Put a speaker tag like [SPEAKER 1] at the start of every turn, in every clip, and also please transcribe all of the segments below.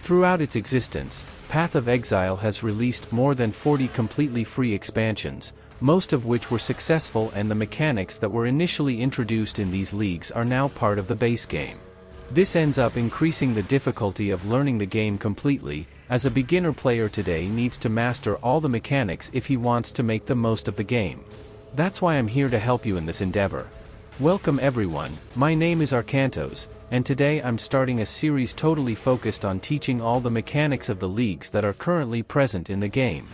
[SPEAKER 1] Throughout its existence, Path of Exile has released more than 40 completely free expansions, most of which were successful, and the mechanics that were initially introduced in these leagues are now part of the base game. This ends up increasing the difficulty of learning the game completely, as a beginner player today needs to master all the mechanics if he wants to make the most of the game. That's why I'm here to help you in this endeavor. Welcome everyone, my name is Arcantos, and today I'm starting a series totally focused on teaching all the mechanics of the leagues that are currently present in the game.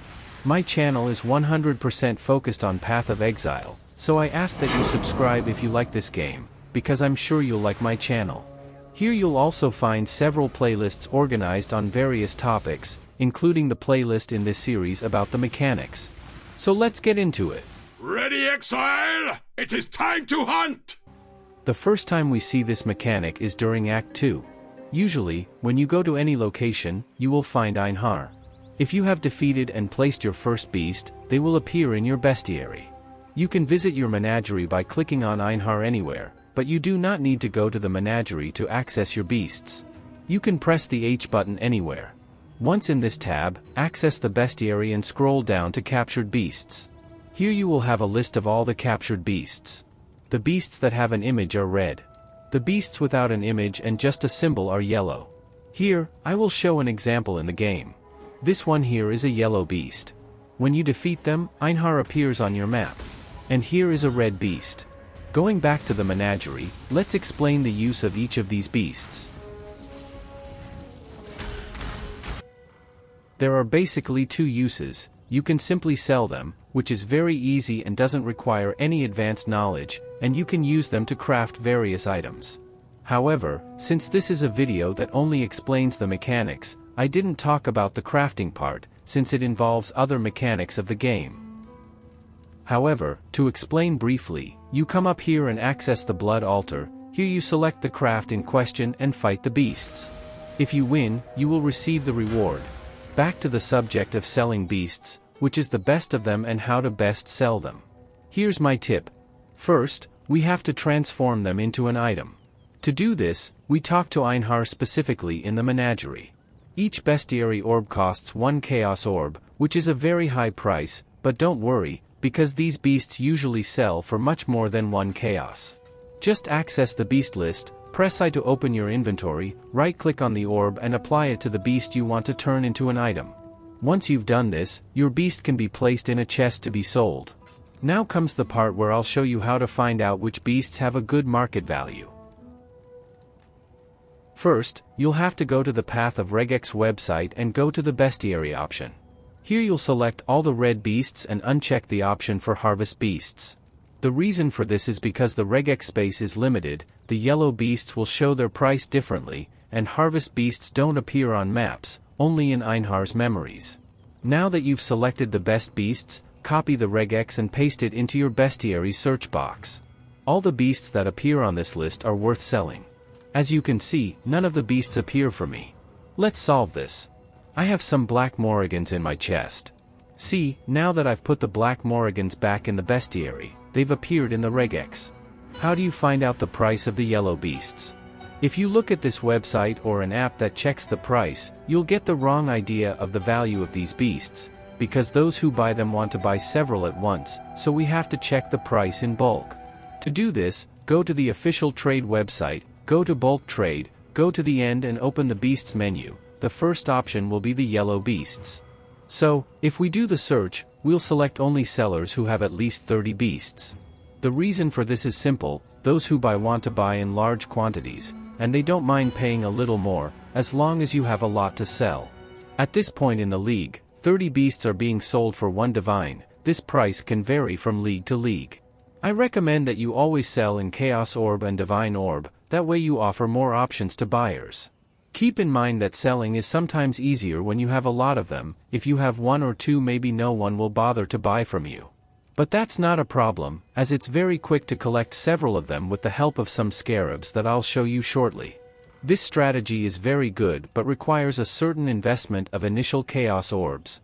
[SPEAKER 1] My channel is 100% focused on Path of Exile, so I ask that you subscribe if you like this game, because I'm sure you'll like my channel. Here you'll also find several playlists organized on various topics, including the playlist in this series about the mechanics. So let's get into it.
[SPEAKER 2] Ready, Exile? It is time to hunt!
[SPEAKER 1] The first time we see this mechanic is during Act 2. Usually, when you go to any location, you will find Einhar. If you have defeated and placed your first beast, they will appear in your Bestiary. You can visit your Menagerie by clicking on Einhar anywhere, but you do not need to go to the Menagerie to access your beasts. You can press the H button anywhere. Once in this tab, access the Bestiary and scroll down to Captured Beasts. Here you will have a list of all the captured beasts. The beasts that have an image are red. The beasts without an image and just a symbol are yellow. Here, I will show an example in the game. This one here is a yellow beast. When you defeat them, Einhar appears on your map. And here is a red beast. Going back to the Menagerie, let's explain the use of each of these beasts. There are basically two uses. You can simply sell them, which is very easy and doesn't require any advanced knowledge, and you can use them to craft various items. However, since this is a video that only explains the mechanics, I didn't talk about the crafting part, since it involves other mechanics of the game. However, to explain briefly, you come up here and access the Blood Altar. Here you select the craft in question and fight the beasts. If you win, you will receive the reward. Back to the subject of selling beasts, which is the best of them and how to best sell them. Here's my tip. First, we have to transform them into an item. To do this, we talk to Einhar specifically in the Menagerie. Each Bestiary orb costs 1 Chaos Orb, which is a very high price, but don't worry, because these beasts usually sell for much more than 1 Chaos. Just access the beast list, press I to open your inventory, right-click on the orb and apply it to the beast you want to turn into an item. Once you've done this, your beast can be placed in a chest to be sold. Now comes the part where I'll show you how to find out which beasts have a good market value. First, you'll have to go to the Path of Regex website and go to the Bestiary option. Here you'll select all the red beasts and uncheck the option for Harvest Beasts. The reason for this is because the Regex space is limited, the yellow beasts will show their price differently, and Harvest Beasts don't appear on maps, only in Einhar's memories. Now that you've selected the best beasts, copy the Regex and paste it into your Bestiary search box. All the beasts that appear on this list are worth selling. As you can see, none of the beasts appear for me. Let's solve this. I have some black Morrigans in my chest. See, now that I've put the black Morrigans back in the Bestiary, they've appeared in the Regex. How do you find out the price of the yellow beasts? If you look at this website or an app that checks the price, you'll get the wrong idea of the value of these beasts, because those who buy them want to buy several at once, so we have to check the price in bulk. To do this, go to the official trade website, go to bulk trade, go to the end and open the beasts menu. The first option will be the yellow beasts. So, if we do the search, we'll select only sellers who have at least 30 beasts. The reason for this is simple, those who buy want to buy in large quantities, and they don't mind paying a little more, as long as you have a lot to sell. At this point in the league, 30 beasts are being sold for 1 divine. This price can vary from league to league. I recommend that you always sell in Chaos Orb and Divine Orb, that way you offer more options to buyers. Keep in mind that selling is sometimes easier when you have a lot of them. If you have 1 or 2, maybe no one will bother to buy from you. But that's not a problem, as it's very quick to collect several of them with the help of some Scarabs that I'll show you shortly. This strategy is very good but requires a certain investment of initial Chaos Orbs.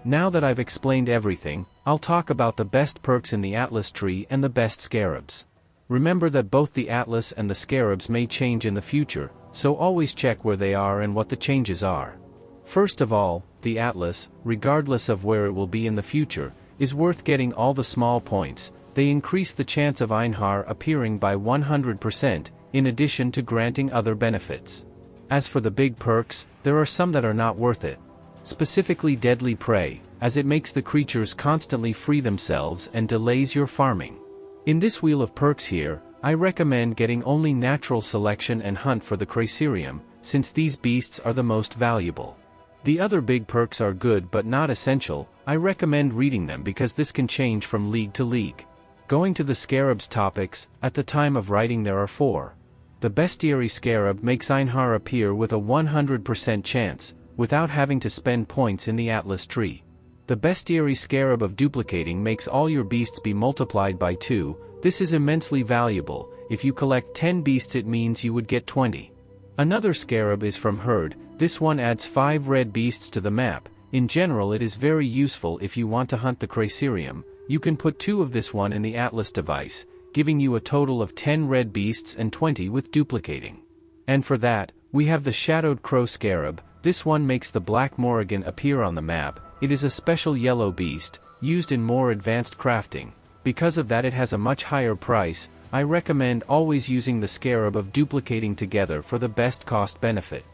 [SPEAKER 1] Now that I've explained everything, I'll talk about the best perks in the Atlas tree and the best Scarabs. Remember that both the Atlas and the Scarabs may change in the future, so always check where they are and what the changes are. First of all, the Atlas, regardless of where it will be in the future, is worth getting all the small points. They increase the chance of Einhar appearing by 100%, in addition to granting other benefits. As for the big perks, there are some that are not worth it. Specifically Deadly Prey, as it makes the creatures constantly free themselves and delays your farming. In this wheel of perks here, I recommend getting only Natural Selection and Hunt for the Cracerium, since these beasts are the most valuable. The other big perks are good but not essential. I recommend reading them because this can change from league to league. Going to the Scarabs topics, at the time of writing there are 4. The Bestiary Scarab makes Einhar appear with a 100% chance, without having to spend points in the Atlas tree. The Bestiary Scarab of Duplicating makes all your beasts be multiplied by 2, this is immensely valuable. If you collect 10 beasts it means you would get 20. Another Scarab is from Herd, this one adds 5 red beasts to the map. In general it is very useful if you want to hunt the Cracerium. You can put 2 of this one in the Atlas device, giving you a total of 10 red beasts and 20 with Duplicating. And for that, we have the Shadowed Crow Scarab. This one makes the Black Morrigan appear on the map. It is a special yellow beast, used in more advanced crafting. Because of that it has a much higher price. I recommend always using the Scarab of Duplicating together for the best cost benefit.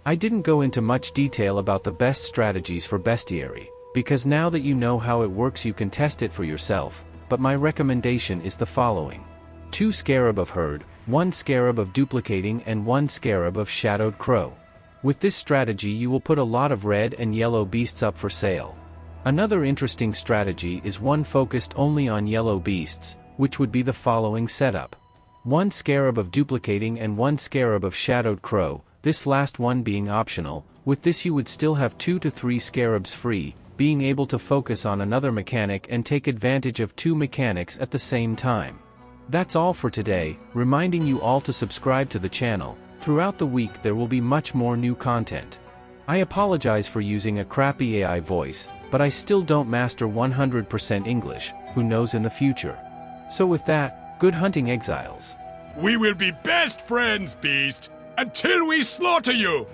[SPEAKER 1] I didn't go into much detail about the best strategies for Bestiary, because now that you know how it works you can test it for yourself, but my recommendation is the following. 2 Scarab of Herd, 1 Scarab of Duplicating and 1 Scarab of Shadowed Crow. With this strategy you will put a lot of red and yellow beasts up for sale. Another interesting strategy is one focused only on yellow beasts, which would be the following setup. 1 Scarab of Duplicating and 1 Scarab of Shadowed Crow, this last one being optional. With this you would still have 2 to 3 Scarabs free, being able to focus on another mechanic and take advantage of 2 mechanics at the same time. That's all for today, reminding you all to subscribe to the channel. Throughout the week there will be much more new content. I apologize for using a crappy AI voice, but I still don't master 100% English, who knows in the future. So with that, good hunting exiles.
[SPEAKER 2] We will be best friends, Beast, until we slaughter you!